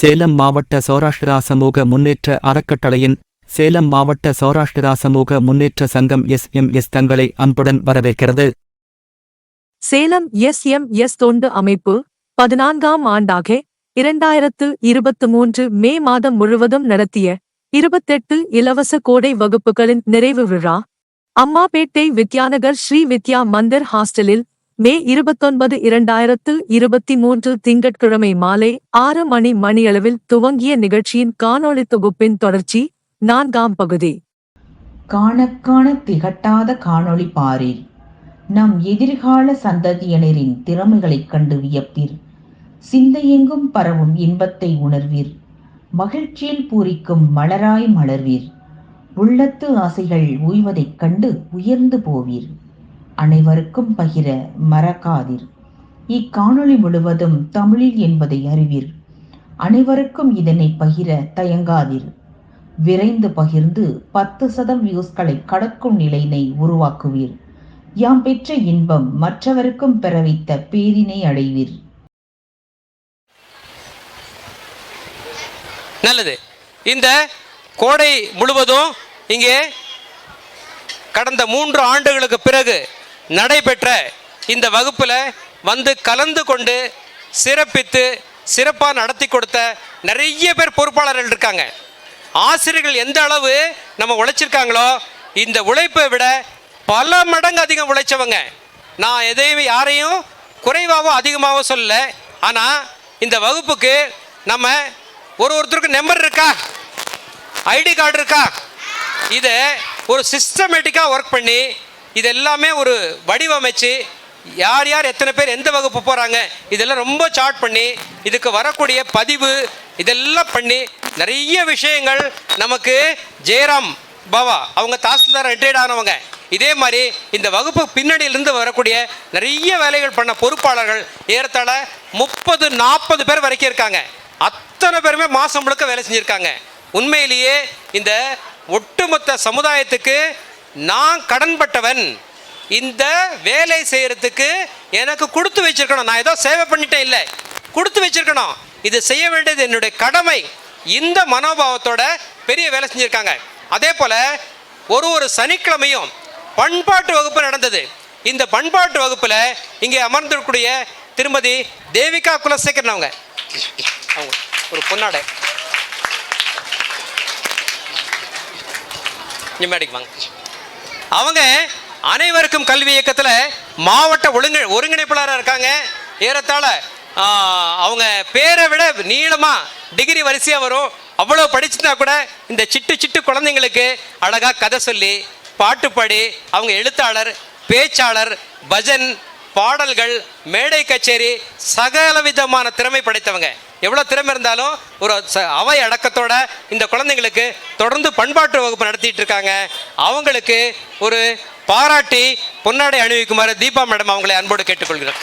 சேலம் மாவட்ட சௌராஷ்டிரா சமூக முன்னேற்ற அறக்கட்டளையின் சேலம் மாவட்ட சௌராஷ்டிரா சமூக முன்னேற்ற சங்கம் SMS தங்களை அன்புடன் வரவேற்கிறது. சேலம் SMS தொண்டு அமைப்பு 14ஆம் ஆண்டாக 2023 மே மாதம் முழுவதும் நடத்திய 28 இலவச கோடை வகுப்புகளின் நிறைவு விழா அம்மாபேட்டை வித்யாநகர் ஸ்ரீ வித்யா மந்திர் ஹாஸ்டலில் மே 29, 2023 திங்கட்கிழமை மாலை 6 மணியளவில் துவங்கிய நிகழ்ச்சியின் காணொளி தொகுப்பின் தொடர்ச்சி 4ஆம் பகுதி. காண திகட்டாத காணொளி பாரீர். நம் எதிர்கால சந்ததியினரின் திறமைகளைக் கண்டு வியப்பீர். சிந்தையெங்கும் பரவும் இன்பத்தை உணர்வீர். மகிழ்ச்சியில் பூரிக்கும் மலராய் மலர்வீர். உள்ளத்து ஆசைகள் உய்வதைக் கண்டு உயர்ந்து போவீர். அனைவருக்கும் பகிர மறக்காதீர். இக்காணொளி முழுவதும் தமிழில் என்பதை அறிவீர். அனைவருக்கும் இதனை பகிர தயங்காதீர். விரைந்து பகிர்ந்து 10% வியூஸ்களை கடக்கும் நிலையினை உருவாக்குவீர். யாம் பெற்ற இன்பம் மற்றவருக்கும் பெறவைத்த பேரினை அடைவீர். நல்லது. இந்த கோடை முழுவதும் இங்கே கடந்த 3 ஆண்டுகளுக்கு பிறகு நடைபெற்ற இந்த வகுப்பில் வந்து கலந்து கொண்டு சிறப்பித்து சிறப்பாக நடத்தி கொடுத்த நிறைய பேர் பொறுப்பாளர்கள் இருக்காங்க. ஆசிரியர்கள் எந்த அளவு நம்ம உழைச்சிருக்காங்களோ இந்த உழைப்பை விட பல மடங்கு அதிகம் உழைச்சவங்க. நான் எதையும் யாரையும் குறைவாகவும் அதிகமாகவும் சொல்லல. ஆனால் இந்த வகுப்புக்கு நம்ம ஒருத்தருக்கு நம்பர் இருக்கா, ஐடி கார்டு இருக்கா, இதை ஒரு சிஸ்டமேட்டிக்காக ஒர்க் பண்ணி இது எல்லாமே ஒரு வடிவமைச்சு யார் யார் எத்தனை பேர் எந்த வகுப்பு போகிறாங்க இதெல்லாம் ரொம்ப சார்ட் பண்ணி இதுக்கு வரக்கூடிய பதிவு இதெல்லாம் பண்ணி நிறைய விஷயங்கள் நமக்கு ஜெயராம் பாவா அவங்க தாசில்தார் ரிட்டையர்ட் ஆனவங்க. இதே மாதிரி இந்த வகுப்பு பின்னணியிலிருந்து வரக்கூடிய நிறைய வேலைகள் பண்ண பொறுப்பாளர்கள் ஏறத்தாழ 30-40 பேர் வரைக்கும் இருக்காங்க. அத்தனை பேருமே மாதம் முழுக்க வேலை செஞ்சுருக்காங்க. உண்மையிலேயே இந்த ஒட்டுமொத்த சமுதாயத்துக்கு நான் கடன்பட்டவன். இந்த வேலை செய்கிறதுக்கு எனக்கு கொடுத்து வச்சிருக்கணும். நான் ஏதோ சேவை பண்ணிட்டேன் இல்லை, கொடுத்து வச்சிருக்கணும். இது செய்ய வேண்டியது என்னுடைய கடமை. இந்த மனோபாவத்தோட பெரிய வேலை செஞ்சுருக்காங்க. அதே போல் ஒரு சனிக்கிழமையும் பண்பாட்டு வகுப்பு நடந்தது. இந்த பண்பாட்டு வகுப்பில் இங்கே அமர்ந்திருக்கக்கூடிய திருமதி தேவிகா குலசேகரன் அவங்க ஒரு பொன்னாடை வாங்க. அவங்க அனைவருக்கும் கல்வி இயக்கத்தில் மாவட்ட ஒருங்கிணைப்பாளராக இருக்காங்க. ஏறத்தாழ அவங்க பேரை விட நீளமாக டிகிரி வரிசையாக வரும். அவ்வளோ படிச்சுனா கூட இந்த சிட்டு குழந்தைங்களுக்கு அழகாக கதை சொல்லி பாட்டு பாடி அவங்க எழுத்தாளர், பேச்சாளர், பஜன், பாடல்கள், மேடை கச்சேரி சகல விதமான திறமை படைத்தவங்க. எவ்வளோ திறமை இருந்தாலும் ஒரு அவை அடக்கத்தோட இந்த குழந்தைங்களுக்கு தொடர்ந்து பண்பாட்டு வகுப்பு நடத்திட்டு இருக்காங்க. அவங்களுக்கு ஒரு பாராட்டி பொன்னாடை அணிவிக்குமாறு தீபா மேடம் அவங்களை அன்போடு கேட்டுக்கொள்கிறோம்.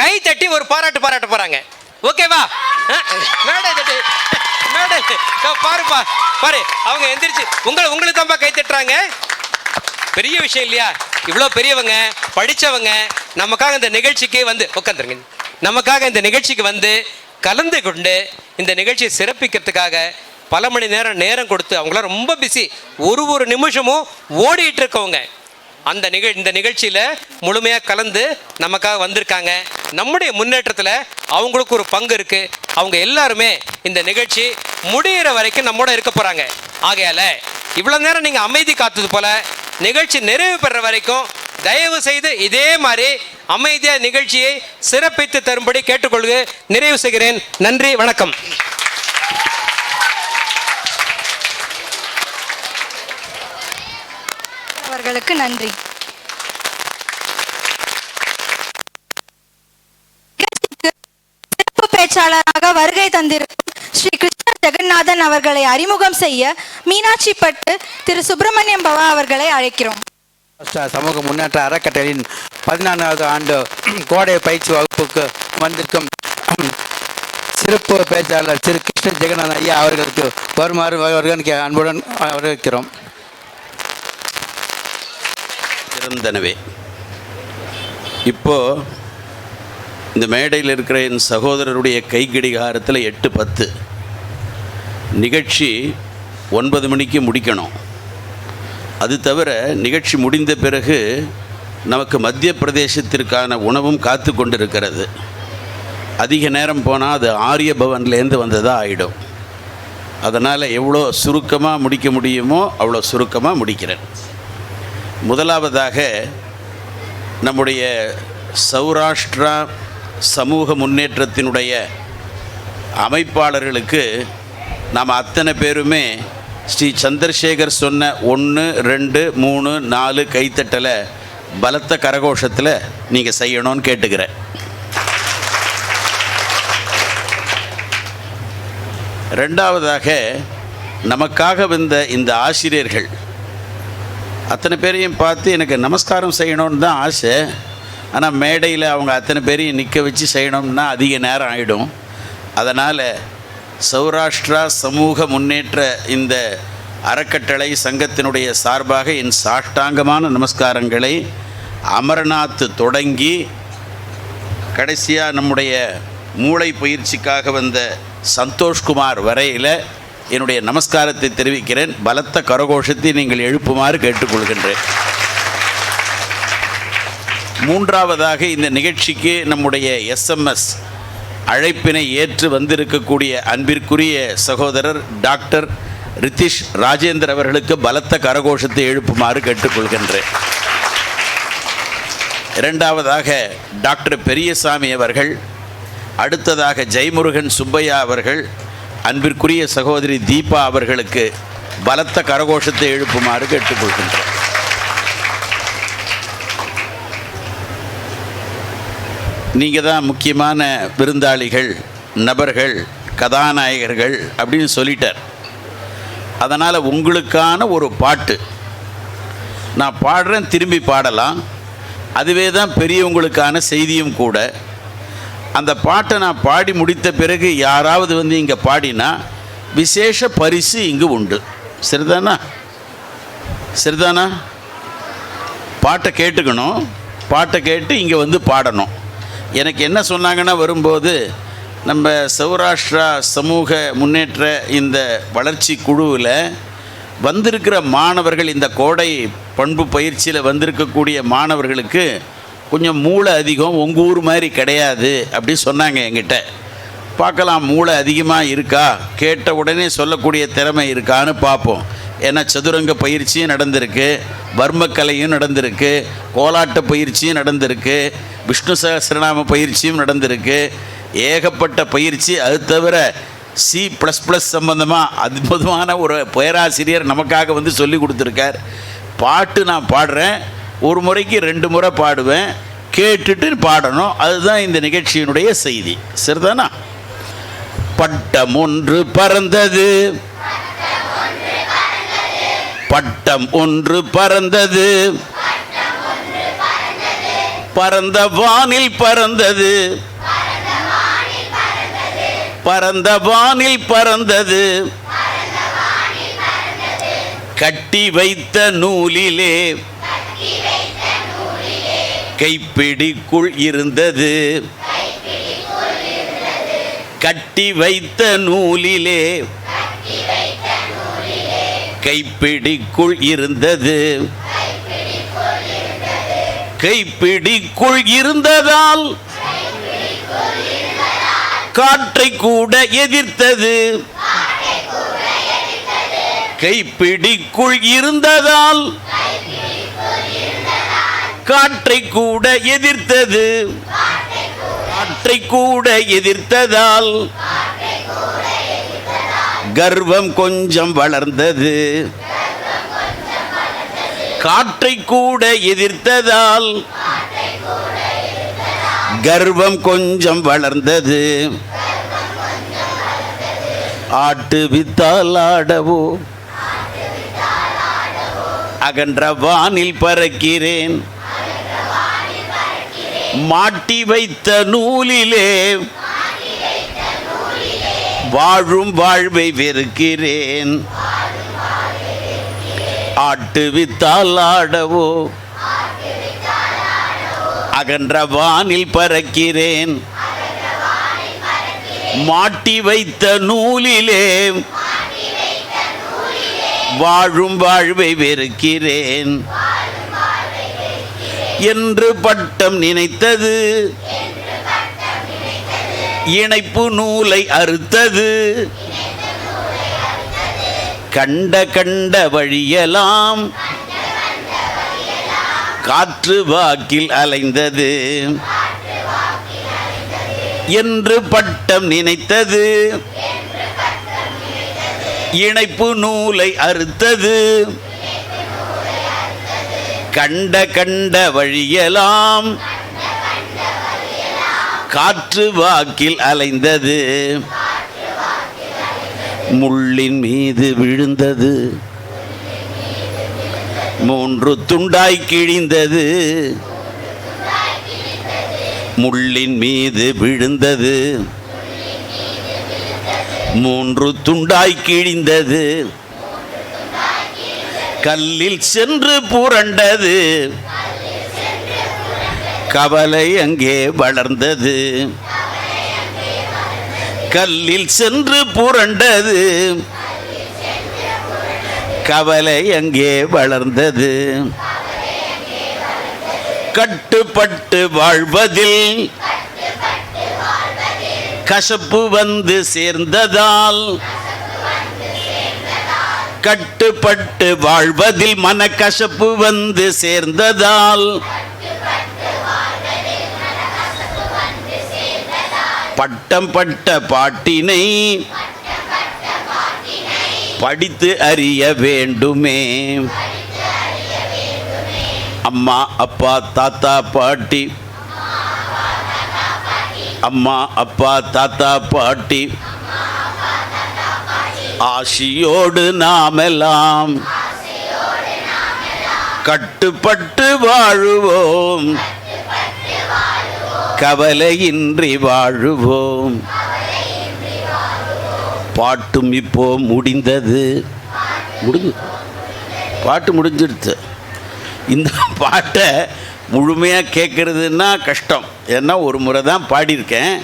கை தட்டி ஒரு பாராட்ட போறாங்க. ஓகேவா? மேடை தட்டி மேடை பாருப்பா பாரு. அவங்க எந்திரிச்சு உங்களுக்கு தான்ப்பா கை தட்டுறாங்க. பெரிய விஷயம் இல்லையா? இவ்வளோ பெரியவங்க படித்தவங்க நமக்காக இந்த நிகழ்ச்சிக்கு வந்து உட்காந்துருங்க. நமக்காக இந்த நிகழ்ச்சிக்கு வந்து கலந்து கொண்டு இந்த நிகழ்ச்சியை சிறப்பிக்கிறதுக்காக பல மணி நேரம் கொடுத்து அவங்களாம் ரொம்ப பிஸி. ஒரு நிமிஷமும் ஓடிட்டு இருக்கவங்க இந்த நிகழ்ச்சியில் முழுமையாக கலந்து நமக்காக வந்திருக்காங்க. நம்முடைய முன்னேற்றத்தில் அவங்களுக்கு ஒரு பங்கு இருக்குது. அவங்க எல்லாருமே இந்த நிகழ்ச்சி முடிகிற வரைக்கும் நம்மோட இருக்க போகிறாங்க. ஆகையால் இவ்வளோ நேரம் நீங்கள் அமைதி காத்தது போல் நிகழ்ச்சி நிறைவு பெற வரைக்கும் தயவு செய்து இதே மாதிரி அமைதியாக நிகழ்ச்சியை சிறப்பித்து தரும்படி கேட்டுக்கொள்க நிறைவு செய்கிறேன். நன்றி, வணக்கம். அவர்களுக்கு நன்றி. சிறப்பு பேச்சாளராக வருகை தந்திருக்கும் ஸ்ரீ கிருஷ்ண ஜெகநாதன் அவர்களை அறிமுகம் செய்ய மீனாட்சிப்பட்டு திரு சுப்பிரமணியம் பவா அவர்களை அழைக்கிறோம். சமூக முன்னேற்ற அறக்கட்டளையின் 14வது ஆண்டு கோடை பயிற்சி வகுப்புக்கு வந்திருக்கும் சிறப்பு பேச்சாளர் திரு கிருஷ்ண ஜெகநாதன் ஐயா அவர்களுக்கு வருமாறு அவர்களுக்கு அன்புடன் வரவேற்கிறோம். சிறந்தனவே, இப்போ இந்த மேடையில் இருக்கிற என் சகோதரருடைய கைக்கடிகாரத்தில் 8:10 நிகழ்ச்சி 9 மணிக்கு முடிக்கணும். அது தவிர நிகழ்ச்சி முடிந்த பிறகு நமக்கு மத்திய பிரதேசத்திற்கான உணவும் காத்து கொண்டிருக்கிறது. அதிக நேரம் போனால் அது ஆரிய பவன்லேருந்து வந்ததாக ஆகிடும். அதனால் எவ்வளோ சுருக்கமாக முடிக்க முடியுமோ அவ்வளோ சுருக்கமாக முடிக்கிறேன். முதலாவதாக நம்முடைய சௌராஷ்டிரா சமூக முன்னேற்றத்தினுடைய அமைப்பாளர்களுக்கு நாம் அத்தனை பேருமே ஸ்ரீ சந்திரசேகர் சொன்ன 1, 2, 3, 4 கைத்தட்டலை பலத்த கரகோஷத்தில் நீங்கள் செய்யணும்னு கேட்டுக்கிறேன். ரெண்டாவதாக நமக்காக வந்த இந்த ஆசிரியர்கள் அத்தனை பேரையும் பார்த்து எனக்கு நமஸ்காரம் செய்யணும்னு தான் ஆசை. ஆனால் மேடையில் அவங்க அத்தனை பேரையும் நிற்க வச்சு செய்யணும்னா அதிக நேரம் ஆகிடும். அதனால் சௌராஷ்டிரா சமூக முன்னேற்ற இந்த அறக்கட்டளை சங்கத்தினுடைய சார்பாக என் சாஷ்டாங்கமான நமஸ்காரங்களை அமர்நாத் தொடங்கி கடைசியாக நம்முடைய மூளை பயிற்சிக்காக வந்த சந்தோஷ்குமார் வரையில் என்னுடைய நமஸ்காரத்தை தெரிவிக்கிறேன். பலத்த கரகோஷத்தை நீங்கள் எழுப்புமாறு கேட்டுக்கொள்கின்றேன். மூன்றாவதாக இந்த நிகழ்ச்சிக்கு நம்முடைய SMS அழைப்பினை ஏற்று வந்திருக்கக்கூடிய அன்பிற்குரிய சகோதரர் டாக்டர் ரித்திஷ் ராஜேந்தர் அவர்களுக்கு பலத்த கரகோஷத்தை எழுப்புமாறு கேட்டுக்கொள்கின்றேன். இரண்டாவதாக டாக்டர் பெரியசாமி அவர்கள், அடுத்ததாக ஜெய்முருகன் சுப்பையா அவர்கள், அன்பிற்குரிய சகோதரி தீபா அவர்களுக்கு பலத்த கரகோஷத்தை எழுப்புமாறு கேட்டுக்கொள்கின்றேன். நீங்கள் தான் முக்கியமான விருந்தாளிகள், நபர்கள், கதாநாயகர்கள் அப்படின்னு சொல்லிட்டார். அதனால் உங்களுக்கான ஒரு பாட்டு நான் பாடுறேன், திரும்பி பாடலாம். அதுவே தான் பெரியவங்களுக்கான செய்தியும் கூட. அந்த பாட்டை நான் பாடி முடித்த பிறகு யாராவது வந்து இங்கே பாடினா விசேஷ பரிசு இங்கு உண்டு. சரிதானா? சரிதானா? பாட்டை கேட்டுக்கணும், பாட்டை கேட்டு இங்கே வந்து பாடணும். எனக்கு என்ன சொன்னாங்கன்னா, வரும்போது நம்ம சௌராஷ்டிரா சமூக முன்னேற்ற இந்த வளர்ச்சி குழுவில் வந்திருக்கிற மாணவர்கள், இந்த கோடை பண்பு பயிற்சியில் வந்திருக்கக்கூடிய மாணவர்களுக்கு கொஞ்சம் மூளை அதிகம், உங்கள் ஊர் மாதிரி கிடையாது அப்படி சொன்னாங்க என்கிட்ட. பார்க்கலாம் மூளை அதிகமாக இருக்கா, கேட்ட உடனே சொல்லக்கூடிய திறமை இருக்கான்னு பார்ப்போம். ஏன்னா சதுரங்க பயிற்சியும் நடந்திருக்கு, வர்மக்கலையும் நடந்திருக்கு, கோலாட்ட பயிற்சியும் நடந்திருக்கு, விஷ்ணு சகஸ்ரநாம பயிற்சியும் நடந்திருக்கு, ஏகப்பட்ட பயிற்சி. அது தவிர C++ சம்பந்தமாக அற்புதமான ஒரு பேராசிரியர் நமக்காக வந்து சொல்லி கொடுத்துருக்கார். பாட்டு நான் பாடுறேன், ஒரு முறைக்கு 2 முறை பாடுவேன், கேட்டுட்டு பாடணும். அதுதான் இந்த நிகழ்ச்சியினுடைய செய்தி. சரிதானா? பட்டம் ஒன்று பறந்தது, பட்டம் ஒன்று பறந்தது, பறந்த வானில் பறந்தது, பறந்த வானில் பறந்தது, கட்டி வைத்த நூலிலே கைப்பிடிக்குள் இருந்தது, கட்டி வைத்த நூலிலே கைப்பிடிக்குள் இருந்தது, கைப்பிடிக்குள் இருந்ததால் காற்றை கூட எதிர்த்தது, கைப்பிடிக்குள் இருந்ததால் காற்றை கூட எதிர்த்தது, காற்றை கூட எதிர்த்ததால் கர்வம் கொஞ்சம் வளர்ந்தது, காற்றை கூட எதிர்த்ததால் கர்வம் கொஞ்சம் வளர்ந்தது, ஆட்டு வித்தால் ஆடவோ அகன்ற வானில் பறக்கிறேன், மாட்டி வைத்த நூலிலே வாழும் வாழ்வை வெறுக்கிறேன். ஆட்டுவித்தால் ஆடவோ அகன்ற வானில் பறக்கிறேன். மாட்டி வைத்த நூலிலே வாழும் வாழ்வை வெறுக்கிறேன் என்று பட்டம் நினைத்தது இணைப்பு நூலை அறுத்தது. கண்ட கண்ட வழியெல்லாம் காற்று வாக்கில் அலைந்தது என்று பட்டம் நினைத்தது இணைப்பு நூலை அறுத்தது. கண்ட கண்ட வழியெல்லாம் காற்று வாக்கில் அலைந்தது. முள்ளின் மீது விழுந்தது 3 துண்டாய் கிழிந்தது. முள்ளின் மீது விழுந்தது 3 துண்டாய் கிழிந்தது. கல்லில் சென்று புரண்டது கவலை அங்கே வளர்ந்தது. கல்லில் சென்று புரண்டது கவலை அங்கே வளர்ந்தது. கட்டுப்பட்டு வாழ்வதில் கசப்பு வந்து சேர்ந்ததால் கட்டுப்பட்டு வாழ்வதில் மனக்கசப்பு வந்து சேர்ந்ததால் பட்டம் பட்ட பாட்டினை படித்து அறிய வேண்டுமே. அம்மா அப்பா தாத்தா பாட்டி அம்மா அப்பா தாத்தா பாட்டி ஆசியோடு நாமெல்லாம் கட்டுப்பட்டு வாழுவோம் கவலையின்றி வாழுவோம். பாட்டும் இப்போ முடிந்தது. பாட்டு முடிஞ்சிடுச்சு. இந்த பாட்டை முழுமையாக கேட்குறதுன்னா கஷ்டம். ஏன்னா ஒரு முறை தான் பாடியிருக்கேன்.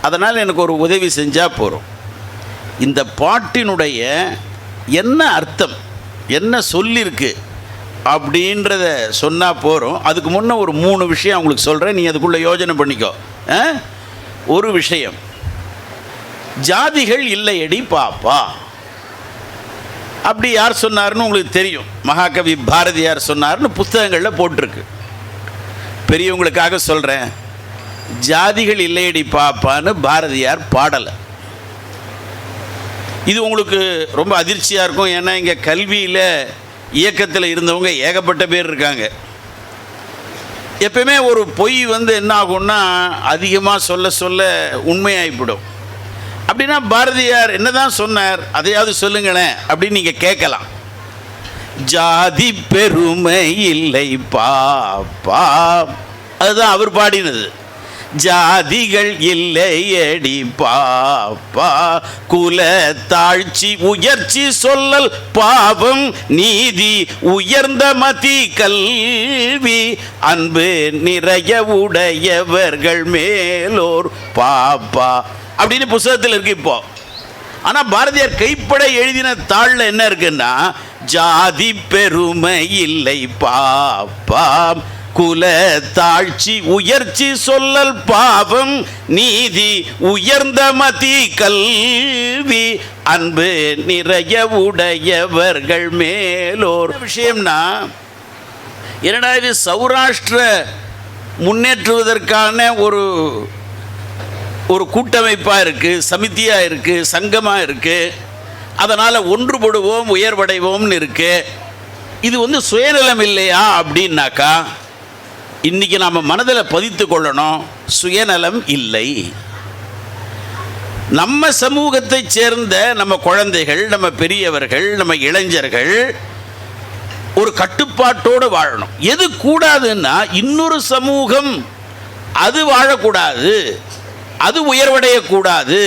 அதனால் எனக்கு ஒரு உதவி செஞ்சால் போகிறோம். இந்த பாட்டினுடைய என்ன அர்த்தம், என்ன சொல்லியிருக்கு அப்படின்றத சொன்னால் போகிறோம். அதுக்கு முன்னே ஒரு 3 விஷயம் உங்களுக்கு சொல்கிறேன். நீ அதுக்குள்ளே யோஜனை பண்ணிக்கோ. ஒரு விஷயம், ஜாதிகள் இல்லையடி பாப்பா அப்படி யார் சொன்னார்னு உங்களுக்கு தெரியும். மகாகவி பாரதியார் சொன்னார்னு புத்தகங்களில் போட்டிருக்கு. பெரியவங்களுக்காக சொல்கிறேன், ஜாதிகள் இல்லையடி பாப்பான்னு பாரதியார் பாடலை. இது உங்களுக்கு ரொம்ப அதிர்ச்சியாக இருக்கும். ஏன்னா இங்கே கல்வியில் இயக்கத்தில் இருந்தவங்க ஏகப்பட்ட பேர் இருக்காங்க. எப்பயுமே ஒரு பொய் என்ன ஆகும்னா அதிகமாக சொல்ல சொல்ல உண்மையாகிவிடும். அப்படின்னா பாரதியார் என்னதான் சொன்னார், அதையாவது சொல்லுங்களேன் அப்படின்னு நீங்கள் கேட்கலாம். ஜாதி பெருமை இல்லை பாப்பா, அதுதான் அவர் பாடினது. ஜாதிகள் இல்லையடி பாப்பா, குல தாழ்ச்சி உயர்ச்சி சொல்லல் பாவம் நீதி உயர்ந்த மதி கல்வி அன்பு நிறைய உடையவர்கள் மேலோர் பாப்பா அப்படின்னு புத்தகத்தில் இருக்கு இப்போ. ஆனால் பாரதியார் கைப்பட எழுதின தாளில் என்ன இருக்குன்னா, ஜாதி பெருமை இல்லை பாப்பா, குல தாழ்ச்சி உயர்ச்சி சொல்லல் பாவம் நீதி உயர்ந்த மதி கல்வி அன்பு நிறைய உடையவர்கள் மேலோர். விஷயம்னா என்னடா இது, சௌராஷ்டிர முன்னேற்றுவதற்கான ஒரு கூட்டமைப்பாக இருக்குது, சமிதியாக இருக்குது, சங்கமாக இருக்குது. அதனால் ஒன்றுபடுவோம் உயர்வடைவோம்னு இருக்குது. இது சுயநலம் இல்லையா அப்படின்னாக்கா, இன்றைக்கி நாம் மனதில் பதித்து கொள்ளணும், சுயநலம் இல்லை. நம்ம சமூகத்தை சேர்ந்த நம்ம குழந்தைகள், நம்ம பெரியவர்கள், நம்ம இளைஞர்கள் ஒரு கட்டுப்பாட்டோடு வாழணும். எது கூடாதுன்னா, இன்னொரு சமூகம் அது வாழக்கூடாது, அது உயர்வடையக்கூடாது,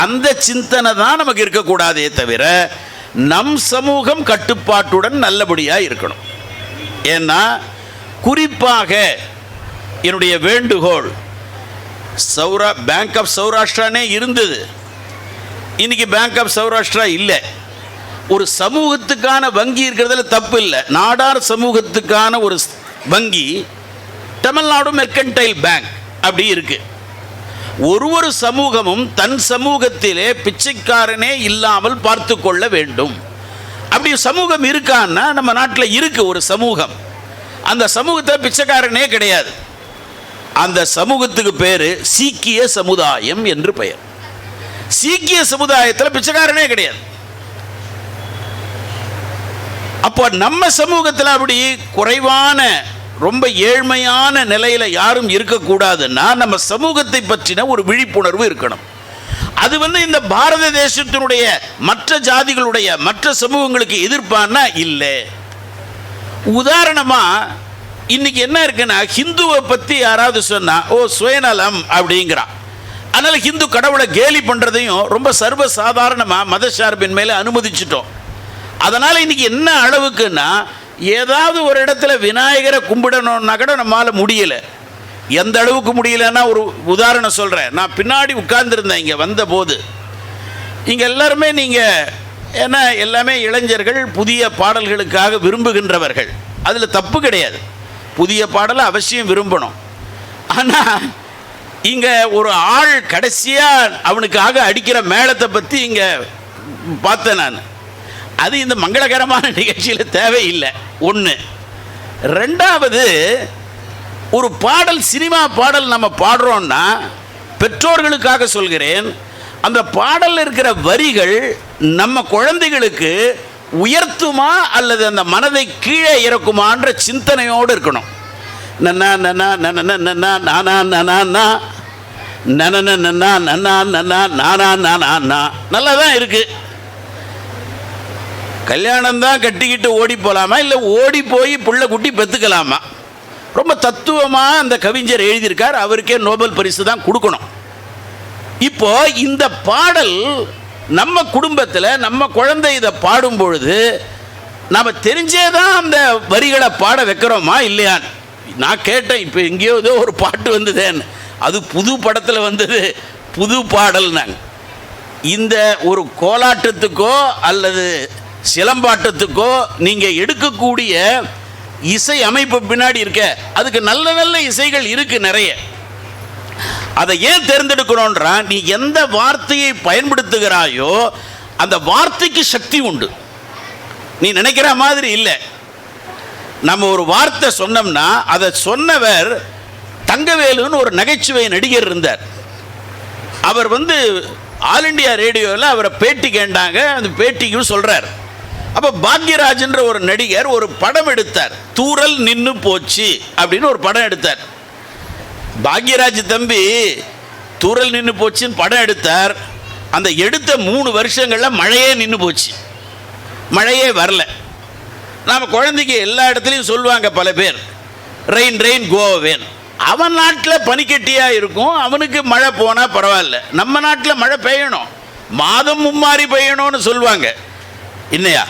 அந்த சிந்தனை தான் நமக்கு இருக்கக்கூடாதே தவிர நம் சமூகம் கட்டுப்பாட்டுடன் நல்லபடியாக இருக்கணும். ஏன்னா குறிப்பாக என்னுடைய வேண்டுகோள், பேங்க் ஆஃப் சௌராஷ்டிரானே இருந்தது, இன்னைக்கு பேங்க் ஆஃப் சௌராஷ்டிரா இல்லை. ஒரு சமூகத்துக்கான வங்கி இருக்கிறதுல தப்பு இல்லை. நாடார் சமூகத்துக்கான ஒரு வங்கி தமிழ்நாடு மெர்கன்டைல் பேங்க் அப்படி இருக்கு. ஒரு சமூகமும் தன் சமூகத்திலே பிச்சைக்காரனே இல்லாமல் பார்த்து கொள்ள வேண்டும். அப்படி சமூகம் இருக்கான்னா நம்ம நாட்டில் இருக்கு ஒரு சமூகம். அந்த சமூகத்தில் பிச்சைக்காரனே கிடையாது. அந்த சமூகத்துக்கு பேரு சீக்கிய சமுதாயம் என்று பெயர். சீக்கிய சமுதாயத்தில் பிச்சைக்காரனே கிடையாது. அப்போ நம்ம சமூகத்தில் அப்படி குறைவான ரொம்ப ஏழ்மையான நிலையில் யாரும் இருக்கக்கூடாதுன்னா நம்ம சமூகத்தை பற்றின ஒரு விழிப்புணர்வு இருக்கணும். அது இந்த பாரத தேசத்தினுடைய மற்ற ஜாதிகளுடைய மற்ற சமூகங்களுக்கு எதிர்ப்பானா இல்லை. உதாரணமாக இன்னைக்கு என்ன இருக்குன்னா, ஹிந்துவை பற்றி யாராவது சொன்னா ஓ சுயநலம் அப்படிங்கிறான். அதனால் ஹிந்து கடவுளை கேலி பண்ணுறதையும் ரொம்ப சர்வசாதாரணமாக மதசார்பின் மேலே அனுமதிச்சிட்டோம். அதனால் இன்னைக்கு என்ன அளவுக்குன்னா, ஏதாவது ஒரு இடத்துல விநாயகரை கும்பிடணும்னா கூட நம்மளால் முடியலை. எந்த அளவுக்கு முடியலன்னா ஒரு உதாரணம் சொல்கிறேன். நான் பின்னாடி உட்கார்ந்துருந்தேன் இங்கே வந்தபோது. இங்கே எல்லாருமே நீங்கள் ஏன்னா எல்லாமே இளைஞர்கள், புதிய பாடல்களுக்காக விரும்புகின்றவர்கள். அதில் தப்பு கிடையாது, புதிய பாடலை அவசியம் விரும்பணும். ஆனால் இங்கே ஒரு ஆள் கடைசியாக அவனுக்காக அடிக்கிற மேளத்தை பற்றி இங்கே பார்த்தேன் நான். அது இந்த மங்களகரமான நிகழ்ச்சியில் தேவையில்லை. ஒன்று. ரெண்டாவது, ஒரு பாடல் சினிமா பாடல் நம்ம பாடுறோன்னா பெற்றோர்களுக்காக சொல்கிறேன், அந்த பாடலில் இருக்கிற வரிகள் நம்ம குழந்தைகளுக்கு உயர்த்துமா அல்லது அந்த மனதை கீழே இறக்குமான்ற சிந்தனையோடு இருக்கணும். நன்னா நன்னா நன்னா நன்னா நானா நனா நனா நன்னா நன்னா நன்னா நானா நானா நல்லா தான் இருக்குது. கல்யாணம் தான் கட்டிக்கிட்டு ஓடி போகலாமா, இல்லை ஓடி போய் புள்ள குட்டி பெற்றுக்கலாமா? ரொம்ப தத்துவமாக அந்த கவிஞர் எழுதியிருக்கார். அவருக்கே நோபல் பரிசு தான் கொடுக்கணும். இப்போ இந்த பாடல் நம்ம குடும்பத்தில் நம்ம குழந்தை இதை பாடும் பொழுது நம்ம தெரிஞ்சே தான் அந்த வரிகளை பாட வைக்கிறோமா இல்லையான்னு நான் கேட்டேன். இப்போ எங்கேயோ ஏதோ ஒரு பாட்டு வந்ததேன்னு, அது புது படத்தில் வந்தது, புது பாடல். நாங்கள் இந்த ஒரு கோலாட்டத்துக்கோ அல்லது சிலம்பாட்டத்துக்கோ நீங்கள் எடுக்கக்கூடிய இசை அமைப்பு பின்னாடி இருக்க அதுக்கு நல்ல நல்ல இசைகள் இருக்கு நிறைய. அதை ஏன் தேர்ந்தெடுக்கணும்ன்றா, நீ எந்த வார்த்தையை பயன்படுத்துகிறாயோ அந்த வார்த்தைக்கு சக்தி உண்டு. நீ நினைக்கிற மாதிரி இல்லை. நம்ம ஒரு வார்த்தை சொன்னோம்னா அதை சொன்னவர் தங்கவேலுன்னு ஒரு நகைச்சுவை நடிகர் இருந்தார். அவர் ஆல் இண்டியா ரேடியோவில் அவரை பேட்டி கேட்டாங்க. அந்த பேட்டிக்கு சொல்கிறார், அப்போ பாக்யராஜ்ன்ற ஒரு நடிகர் ஒரு படம் எடுத்தார், தூரல் நின்று போச்சு அப்படின்னு ஒரு படம் எடுத்தார். பாக்யராஜ் தம்பி தூரல் நின்று போச்சுன்னு படம் எடுத்தார். அந்த எடுத்த 3 வருஷங்களில் மழையே நின்று போச்சு, மழையே வரல. நாம் குழந்தைக்கு எல்லா இடத்துலையும் சொல்லுவாங்க பல பேர், ரெயின் ரெயின் கோ அவேன். அவன் நாட்டில் பனிக்கட்டியாக இருக்கும், அவனுக்கு மழை போனால் பரவாயில்ல. நம்ம நாட்டில் மழை பெய்யணும், மாதம் மும்மாறி பெய்யணும்னு சொல்லுவாங்க இல்லையா?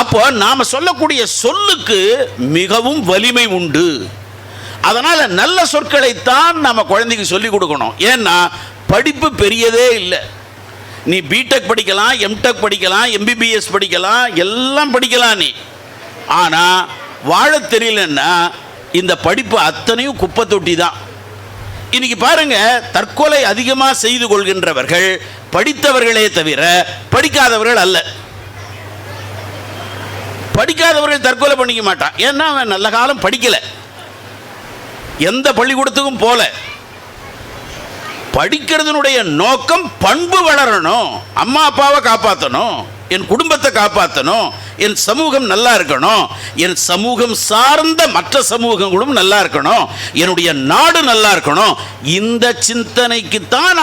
அப்போ நாம் சொல்லக்கூடிய சொல்லுக்கு மிகவும் வலிமை உண்டு. அதனால் நல்ல சொற்களைத்தான் நம்ம குழந்தைக்கு சொல்லிக் கொடுக்கணும். ஏன்னா படிப்பு பெரியதே இல்லை. நீ பிடெக் படிக்கலாம், எம்டெக் படிக்கலாம், எம்பிபிஎஸ் படிக்கலாம், எல்லாம் படிக்கலாம் நீ. ஆனால் வாழ தெரியலன்னா இந்த படிப்பு அத்தனையும் குப்பை தொட்டி தான். இன்னைக்கு பாருங்க, தற்கொலை அதிகமாக செய்து கொள்கின்றவர்கள் படித்தவர்களே தவிர படிக்காதவர்கள் அல்ல. படிக்காதவர்கள் தற்கொலை பண்ணிக்க மாட்டான். ஏன்னா அவன் நல்ல காலம் படிக்கல, எந்த பள்ளிக்கூடத்துக்கும் போல. படிக்கிறதுனுடைய நோக்கம் பண்பு வளரணும், அம்மா அப்பாவை காப்பாற்றணும், என் குடும்பத்தை காப்பாற்றணும், என் சமூகம் நல்லா இருக்கணும், என் சமூகம் சார்ந்த மற்ற சமூகங்களும் நல்லா இருக்கணும், என்னுடைய நாடு நல்லா இருக்கணும். இந்த சிந்தனைக்குத்தான்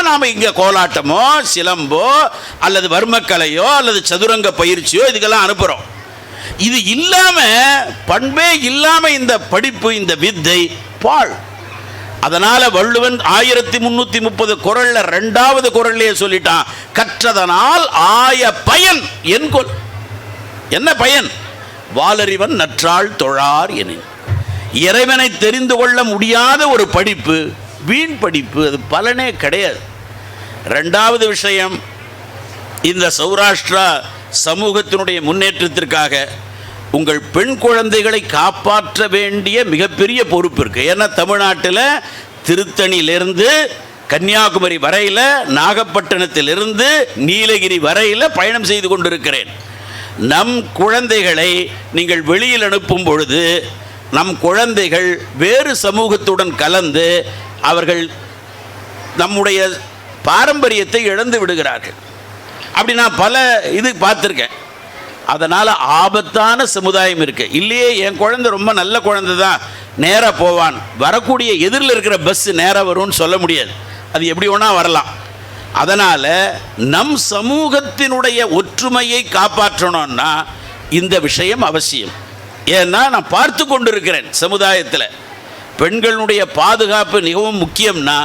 நாம இங்க கோலாட்டமோ சிலம்போ அல்லது வர்மக்கலையோ அல்லது சதுரங்க பயிற்சியோ இதுக்கெல்லாம் அனுப்புறோம். இது இல்லாம, பண்பே இல்லாம இந்த படிப்பு, இந்த வித்தை பாழ். அதனால வள்ளுவன் 1330 குறள்ல 2வது குறள்லயே சொல்லிட்டான், கற்றதனால் ஆய பயன் என்கொல். என்ன பயன்? வாலறிவன் நற்றாள் தொழார் எனின். இறைவனை தெரிந்து கொள்ள முடியாத ஒரு படிப்பு வீண் படிப்பு, அது பலனே கிடையாது. 2வது விஷயம், இந்த சௌராஷ்டிரா சமூகத்தினுடைய முன்னேற்றத்திற்காக உங்கள் பெண் குழந்தைகளை காப்பாற்ற வேண்டிய மிகப்பெரிய பொறுப்பு இருக்கு. ஏன்னா தமிழ்நாட்டில் திருத்தணியிலிருந்து கன்னியாகுமரி வரையில், நாகப்பட்டினத்திலிருந்து நீலகிரி வரையில் பயணம் செய்து கொண்டிருக்கிறேன். நம் குழந்தைகளை நீங்கள் வெளியில் அனுப்பும் பொழுது நம் குழந்தைகள் வேறு சமூகத்துடன் கலந்து அவர்கள் நம்முடைய பாரம்பரியத்தை இழந்து விடுகிறார்கள். அப்படி நான் பல இது பார்த்துருக்கேன். அதனால் ஆபத்தான சமுதாயம் இருக்குது. இல்லையே என் குழந்தை ரொம்ப நல்ல குழந்தை தான், நேராக போவான், வரக்கூடிய எதிரில் இருக்கிற பஸ்ஸு நேராக வரும்னு சொல்ல முடியாது. அது எப்படி வேணா வரலாம். அதனால் நம் சமூகத்தினுடைய ஒற்றுமையை காப்பாற்றணும்னா இந்த விஷயம் அவசியம். ஏன்னா நான் பார்த்து கொண்டிருக்கிறேன் சமுதாயத்தில் பெண்களுடைய பாதுகாப்பு மிகவும் முக்கியம்னா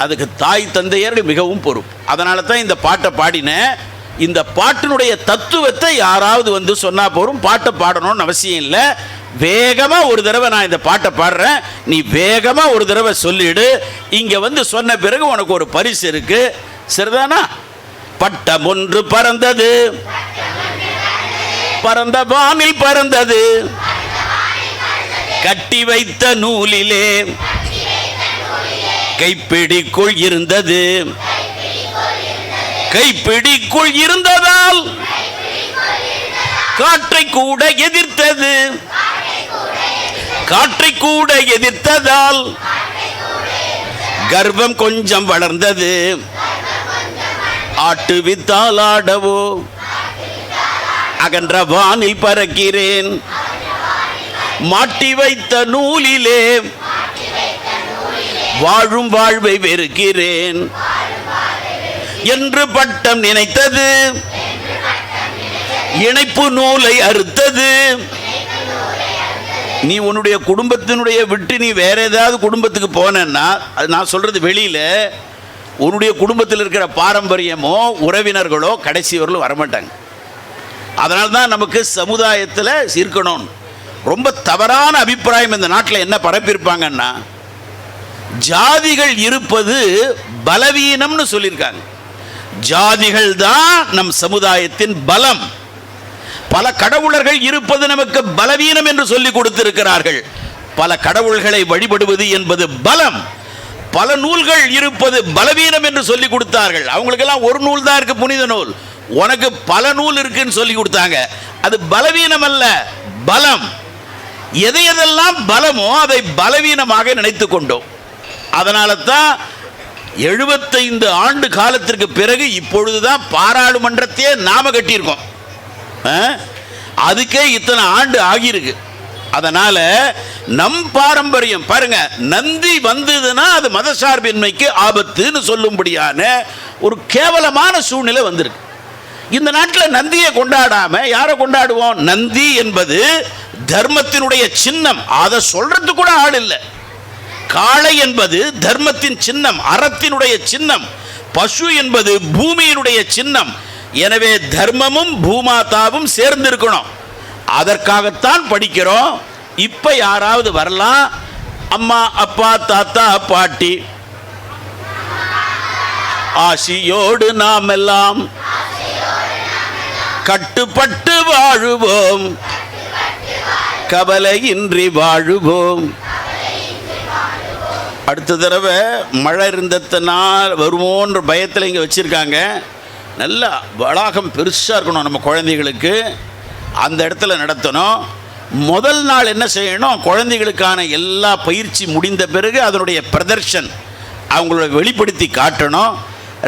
அதுக்கு தாய் தந்தையர் மிகவும் பொறுப்பு. அதனால தான் இந்த பாட்டை பாடினேன். இந்த பாட்டினுடைய தத்துவத்தை யாராவது வந்து சொன்னால் போரும், பாட்டை பாடணும்னு அவசியம் இல்லை. வேகமாக ஒரு தடவை நான் இந்த பாட்டை பாடுறேன், நீ வேகமாக ஒரு தடவை சொல்லிடு. இங்கே வந்து சொன்ன பிறகு உனக்கு ஒரு பரிசு இருக்கு, சரிதானா? பட்டம் ஒன்று பறந்தது, பறந்த வானில் பறந்தது, கட்டி வைத்த நூலிலே கைப்பிடிக்குள் இருந்தது, கைப்பிடிக்குள் இருந்ததால் காற்றை கூட எதிர்த்தது, காற்றை கூட எதிர்த்ததால் கர்ப்பம் கொஞ்சம் வளர்ந்தது, ஆட்டு வித்தால் ஆடவோ அகன்ற வானில் பறக்கிறேன், மாட்டி வைத்த நூலிலே வாழும் வாழ்வை வெறுக்கிறேன் என்று பட்டம் நினைத்தது, இணைப்பு நூலை அறுத்தது. நீ உன்னுடைய குடும்பத்தினுடைய விட்டு நீ வேற ஏதாவது குடும்பத்துக்கு போனேன்னா, அது நான் சொல்றது வெளியில, உன்னுடைய குடும்பத்தில் இருக்கிற பாரம்பரியமோ உறவினர்களோ கடைசி வரலும் வரமாட்டாங்க. அதனால தான் நமக்கு சமுதாயத்தில் இருக்கணும். ரொம்ப தவறான அபிப்பிராயம் இந்த நாட்டில் என்ன பரப்பியிருப்பாங்கன்னா, ஜாதிகள் இருப்பது பலவீனம்னு சொல்லியிருக்காங்க. ஜாதிகள் தான் நம் சமுதாயத்தின் பலம். பல கடவுளர்கள் இருப்பது நமக்கு பலவீனம் என்று சொல்லிக் கொடுத்திருக்கிறார்கள். பல கடவுள்களை வழிபடுவது என்பது பலம். பல நூல்கள் இருப்பது பலவீனம் என்று சொல்லிக் கொடுத்தார்கள். அவங்களுக்கெல்லாம் ஒரு நூல் தான் இருக்கு, புனித நூல். உனக்கு பல நூல் இருக்குன்னு சொல்லி கொடுத்தாங்க. அது பலவீனம் அல்ல, பலம். எதையெல்லாம் பலமோ அதை பலவீனமாக நினைத்து கொண்டோம். அதனால தான் 75 ஆண்டு காலத்திற்கு பிறகு இப்பொழுதுதான் பாராளுமன்றத்தையே நாம கட்டியிருக்கோம். அதுக்கே இத்தனை ஆண்டு ஆகியிருக்கு. அதனால நம் பாரம்பரியம் பாருங்க, நந்தி வந்ததுன்னா அது மதசார்பின்மைக்கு ஆபத்துன்னு சொல்லும்படியான ஒரு கேவலமான சூழ்நிலை வந்திருக்கு. இந்த நாட்டில் நந்தியை கொண்டாடாம யாரை கொண்டாடுவோம்? நந்தி என்பது தர்மத்தினுடைய சின்னம், அதை சொல்றது கூட ஆள் இல்லை. காளை என்பது தர்மத்தின் சின்னம், அறத்தினுடைய சின்னம். பசு என்பது பூமியினுடைய சின்னம். எனவே தர்மமும் பூமாதாவும் சேர்ந்து இருக்கணும். அதற்காகத்தான் படிக்கிறோம். இப்ப யாராவது வரலாம், அம்மா அப்பா தாத்தா பாட்டி ஆசியோடு நாம் எல்லாம் கட்டுப்பட்டு வாழுவோம், கவலையின்றி வாழுவோம். அடுத்த தடவை மழை இருந்ததுனால் வருவோன்ற பயத்தில் இங்கே வச்சுருக்காங்க. நல்லா வளாகம் பெருசாக இருக்கணும் நம்ம குழந்தைகளுக்கு, அந்த இடத்துல நடத்தணும். முதல் நாள் என்ன செய்யணும்? குழந்தைகளுக்கான எல்லா பயிற்சி முடிந்த பிறகு அதனுடைய பிரதர்ஷன் அவங்களோட வெளிப்படுத்தி காட்டணும்.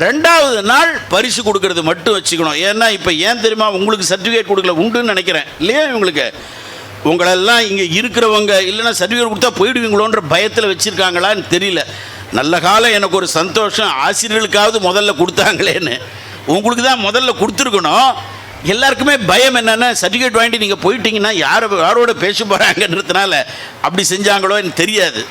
2வது நாள் பரிசு கொடுக்கறது மட்டும் வச்சுக்கணும். ஏன்னா இப்போ ஏன் தெரியுமா, உங்களுக்கு சர்டிஃபிகேட் கொடுக்கல உண்டுன்னு நினைக்கிறேன் இல்லையா? இவங்களுக்கு உங்களெல்லாம் இங்கே இருக்கிறவங்க இல்லைன்னா சர்டிஃபிகேட் கொடுத்தா போயிடுவீங்களோன்ற பயத்தில் வச்சுருக்காங்களான்னு தெரியல. நல்ல காலம், எனக்கு ஒரு சந்தோஷம், ஆசிரியர்களுக்காவது முதல்ல கொடுத்தாங்களேன்னு. உங்களுக்கு தான் முதல்ல கொடுத்துருக்கணும். எல்லாருக்குமே பயம் என்னென்னா, சர்டிஃபிகேட் வாங்கிட்டு நீங்கள் போயிட்டீங்கன்னா யாரோட பேச போகிறாங்கன்றதுனால அப்படி செஞ்சாங்களோ எனக்கு தெரியாது.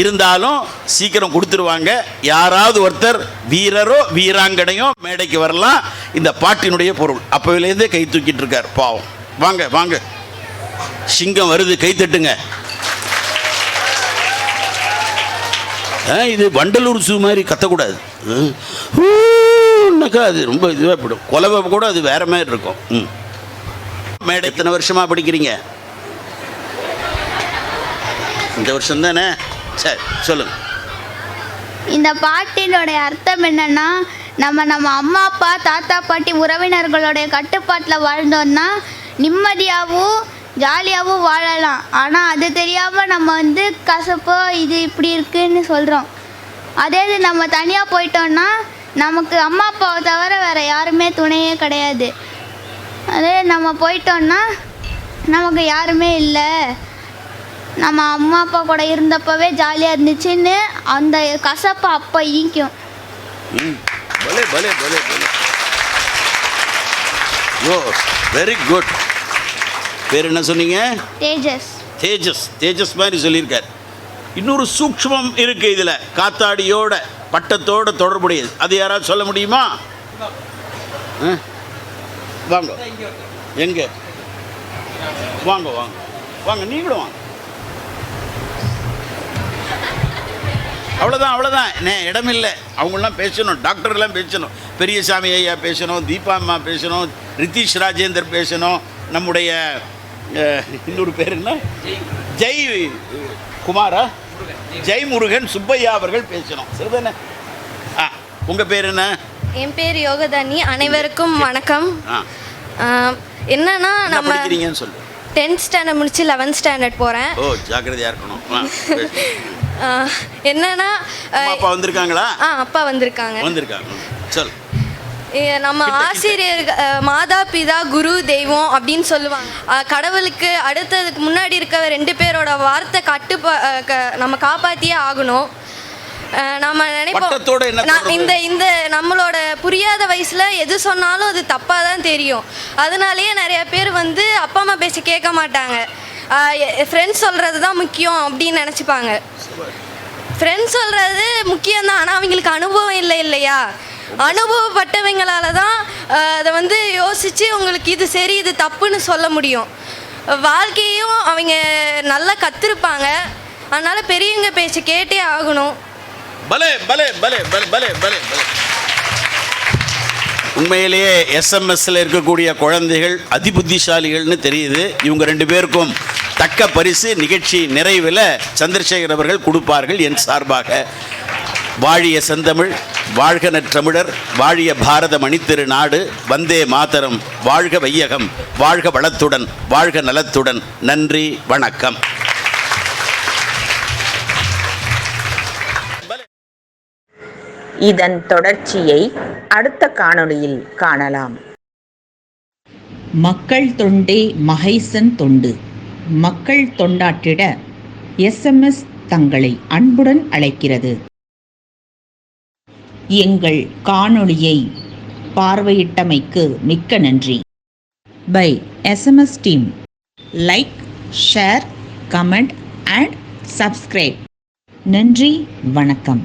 இருந்தாலும் சீக்கிரம் கொடுத்துருவாங்க. யாராவது ஒருத்தர் வீரரோ வீராங்கனையோ மேடைக்கு வரலாம். இந்த பாட்டினுடைய பொருள். அப்போவிலேருந்தே கை தூக்கிட்டு இருக்கார் பாவம். வாங்க வாங்க, சிங்கம் வருது, கை தட்டுங்க. இது வண்டலூர் சூ மாதிரி கத்தக்கூடாது. அது ரொம்ப இதுவாக போடும். கொலவை கூட அது வேற மாதிரி இருக்கும். மேடை எத்தனை வருஷமாக படிக்கிறீங்க? இந்த வருஷம் தானே? சரி, சொல்லுங்க. இந்த பாட்டினுடைய அர்த்தம் என்னன்னா, நம்ம அம்மா அப்பா தாத்தா பாட்டி உறவினர்களுடைய கட்டுப்பாட்டில் வாழ்ந்தோம்னா நிம்மதியாகவும் ஜாலியாகவும் வாழலாம். ஆனால் அது தெரியாமல் நம்ம வந்து கசப்போ இது இப்படி இருக்குன்னு சொல்கிறோம். அதே இது நம்ம தனியாக போயிட்டோம்னா நமக்கு அம்மா அப்பாவை தவிர வேறு யாருமே துணையே கிடையாது. அதே நம்ம போயிட்டோம்னா நமக்கு யாருமே இல்லை, நம்ம அம்மா அப்பா கூட இருந்தப்பவே ஜாலியாக இருந்துச்சுன்னு அந்த கசப்பை அப்போ ஈக்கும். Very good. பேர் என்ன சொன்னீங்க? தேஜஸ். தேஜஸ். தேஜஸ் மாதிரி சொல்லியிருக்கார். இன்னொரு சூக்ஷ்மம் இருக்கு இதில், காத்தாடியோட பட்டத்தோட தொடர்புடையது. அது யாராவது சொல்ல முடியுமா? வாங்க. எங்க? வாங்க வாங்க வாங்க, நீங்களும் வாங்க. அவ்வளோதான் அவ்வளோதான், இடமில்லை. அவங்களாம் பேசணும், டாக்டர்லாம் பேசணும், பெரியசாமி ஐயா பேசணும், தீபா அம்மா பேசணும், ரித்தீஷ் ராஜேந்தர் பேசணும், நம்முடைய இன்னொரு பேர் என்ன, ஜெய் குமாரா, ஜெய் முருகன் சுப்பையா அவர்கள் பேசணும். சரிதானே? உங்கள் பேர் என்ன? என் பேர் யோகதானி. அனைவருக்கும் வணக்கம். என்னன்னா நம்ம படிக்கிறீங்கன்னு சொல்லு. 10th ஸ்டாண்டர்ட் முடிச்சு 11th ஸ்டாண்டர்ட் போகிறேன். ஓ, ஜாக்கிரதையாக இருக்கணும். என்னன்னா அப்பா வந்திருக்காங்களா? அப்பா வந்திருக்காங்க. சொல். நம்ம ஆசிரியர்கள் மாதா பிதா குரு தெய்வம் அப்படின்னு சொல்லுவாங்க. கடவுளுக்கு அடுத்ததுக்கு முன்னாடி இருக்க 2 பேரோட வார்த்தை நம்ம காப்பாற்றியே ஆகணும். நம்ம நினைப்போம் இந்த நம்மளோட புரியாத வயசுல எது சொன்னாலும் அது தப்பாக தான் தெரியும். அதனாலேயே நிறைய பேர் வந்து அப்பா அம்மா பேசி கேட்க மாட்டாங்க. ஃப்ரெண்ட்ஸ் சொல்கிறது தான் முக்கியம் அப்படின்னு நினச்சிப்பாங்க. ஃப்ரெண்ட்ஸ் சொல்கிறது முக்கியம்தான், ஆனால் அவங்களுக்கு அனுபவம் இல்லையா? அனுபவப்பட்டவங்களால தான் அதை வந்து யோசித்து உங்களுக்கு இது சரி இது தப்புன்னு சொல்ல முடியும். வாழ்க்கையும் அவங்க நல்லா கற்றுருப்பாங்க. அதனால் பெரியவங்க பேச்சு கேட்டே ஆகணும். பலே பலே பலே பலே பலே பலே. உண்மையிலேயே எஸ்எம்எஸ்ல இருக்கக்கூடிய குழந்தைகள் அதிபுத்திசாலிகள்னு தெரியுது. இவங்க 2 பேருக்கும் தக்க பரிசு நிகழ்ச்சி நிறைவில் சந்திரசேகர் அவர்கள் கொடுப்பார்கள் என் சார்பாக. வாழிய செந்தமிழ், வாழ்க நற்றமிழர், வாழிய பாரத மணித்திரு நாடு, வந்தே மாதரம், வாழ்க வையகம், வாழ்க வளத்துடன், வாழ்க நலத்துடன். நன்றி, வணக்கம். இதன் தொடர்ச்சியை அடுத்த காணொளியில் காணலாம். மக்கள் தொண்டே மகேசன் தொண்டு. மக்கள் தொண்டாற்றிட SMS தங்களை அன்புடன் அழைக்கிறது. எங்கள் காணொளியை பார்வையிட்டமைக்கு மிக்க நன்றி. Bye SMS team. Like, share, comment and subscribe. நன்றி, வணக்கம்.